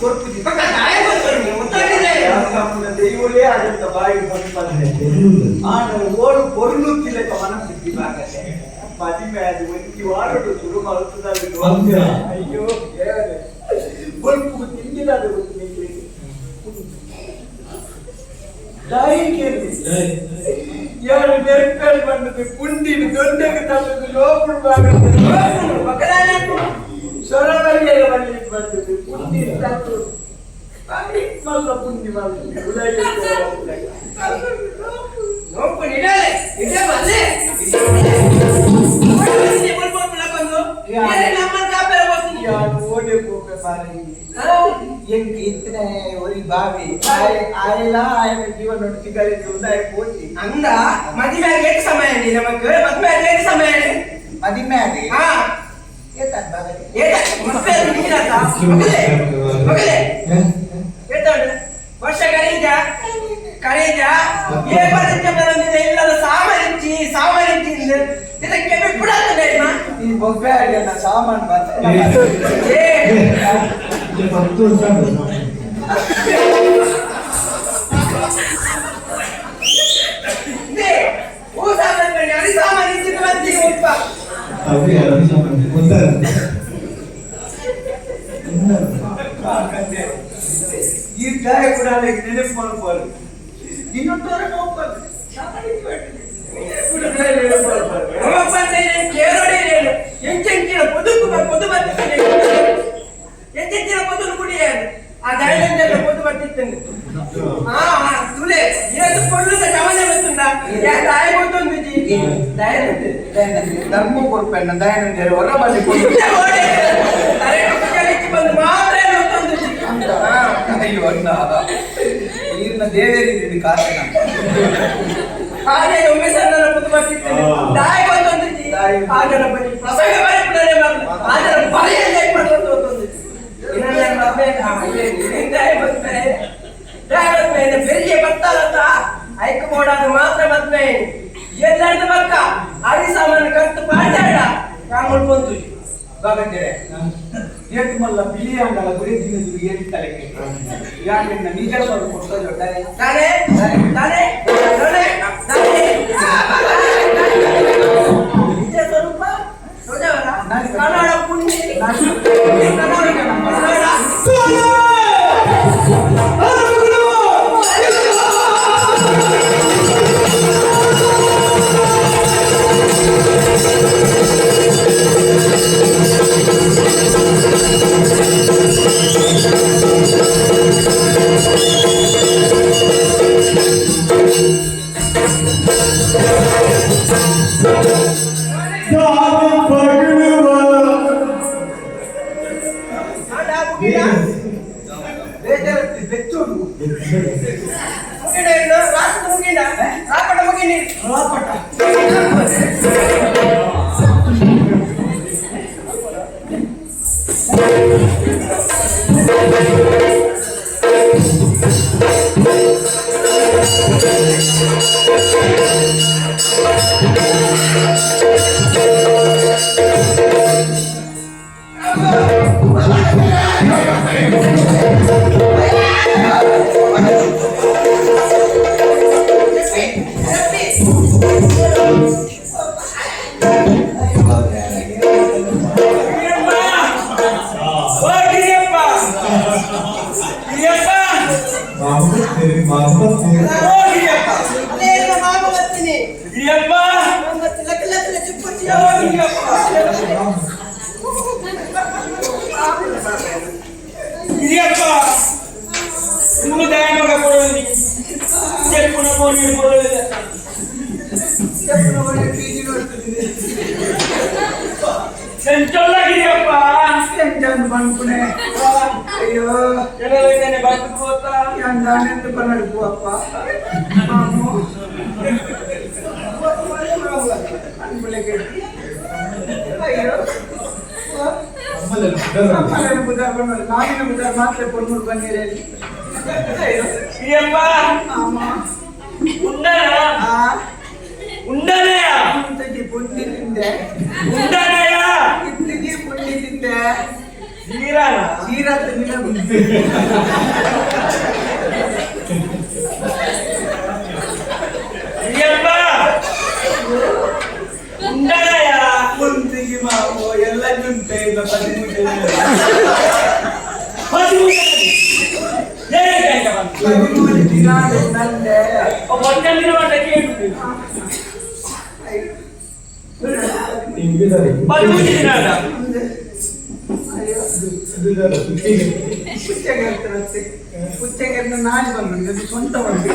ಕೊರ್ಪುಜಿ ದೈವವೇ ಆದಂತ ಬಾಯಿ ಬಂದು ಓಡು ಕೊರ್ಲುತ್ತಿಲ್ಲ ಮನಸ್ಸಿದ್ದಿ ಭಾಗತೆ ಮದುವೆ ಅದು ಒಂದು ವಾರಡು ಶುರು ಮಾಡುತ್ತದೆ ಅಯ್ಯೋ ಬಲ್ಪು ತಿಂದಿಲ್ಲ ಅದು ತಾಯಿಗೆ ಯಾರು ಬೆರಕಲ್ಲಿ ಬಂದದ್ದು ಕುಂಡಿನ ದೊಡ್ಡಗೆ ತಂದದ್ದು ಲೋಪುಡು ಸೊರವರಿಯ ಬರಲಿಕ್ಕೆ ಬಂದದ್ದು ಕುಂಡಿನ ತಂದು ಮಲ್ಲ ಪುಂಡಿ ಜೀವನ ಅಂದ ಮದುವೆ ಸಮಯ ನಮಗೆ ಮದುವೆ ಸಮಯ ಮದುವೆ ವರ್ಷ ಕರೀಜ ಇಲ್ಲದ ಸಾಮಾನಿಂಚಿ ಇದಕ್ಕೆ ಬಿಡಾಗ್ತದೆ ಈ ಬೊಬ್ಬೆ ಸಾಮಾನು ಈ ಗಾಯ ಕೂಡ ನೆನಪು ಮಾಡ್ಬಾರ್ದು ಇನ್ನೊಂದರ ಎಂಚಿನ ಬದುಕು ಕುಡಿಯಾರು ಆ ದಾಳಿಂದ ಬದು ಬರ್ತಿತ್ತಂದು ತುಲೆ ಏನು ಕೊಳ್ಳುತ್ತ ಗಮನ ಗೊತ್ತುಂಡ ದಾಯ ಗೊತ್ತೊಂದು ಧರ್ಮ ಕೊಡ್ಬೇಡ ದಯಾನಂದ ಹೊರ ಬಂದು ಬಂದು ಮಾತ್ರ ಅಯ್ಯೋ ಅಣ್ಣ ನೀರಿನ ದೇವೇರಿ ಕಾರಣ ಹಾಗೆ ಒಮ್ಮೆ ಸಣ್ಣ ಬದು ಬರ್ತಿತ್ತೇನೆ ದಾಯ ಗೊತ್ತೊಂದು ಅದರ ಬಳಿ ಪ್ರಸಂಗ ಬರೀ ಅದರ ಬರೆಯಲ್ಲಿ ಹೇಗೆ ಮಾಡೋದು ಗೊತ್ತೊಂದು ಬೆರಿಗೆ ಬರ್ತಾರಂತ ಐಕ ಮಾಡೋದು ಮಾತ್ರ ಮದ್ವೆ ಎಲ್ಲಾರ್ದ ಪಕ್ಕ ಅಡಿ ಸಾಮಾನು ಕತ್ತು ಪಾಟಾಡ ಕಾಮಲ್ ಬಂತು ಬಾಗಂತೇಳೆ ಏಟ್ ಮಲ್ಲ ಬಿಳಿ ಅಂಗಲ ಗುರಿ ದಿನದು ಏಟ್ ತಲೆಗೆ ಯಾಕೆ ನಿಜ ಸ್ವಲ್ಪ ಕೊಡ್ತಾ ತಾನೆ ತಾನೆ ತಾನೆ ನಿಜ ಸ್ವರೂಪ ನೋಡವರ ಕನ್ನಡ ಪುಣ್ಯ అయ్యో ఎందుకు నడుపు అప్ప ನಾನಿನ ಬುದ್ಧ ಮಾತ್ರ ಕೊಡ್ಮೂರು ಬಂದಿರೇಲಿ ಇಂತಿಗೆ ಪುಂಡಿ ತಿಂದೆ ಸೀರಾನ ಸೀರಾತ ಉಂಡಾಯ ಮುಂದಿಗೆ ಮಾವು ಎಲ್ಲ ಜುಂಟೆ ಇಲ್ಲ 13 ದಿನ ನಂದೆ ಒಂದಿನ ಮಟ್ಟ ಕೇಳಿ 13 ದಿನ ಪುಚ್ಚಗೆ ನಾಳೆ ಬಂದು ಸ್ವಂತ ಬಂದು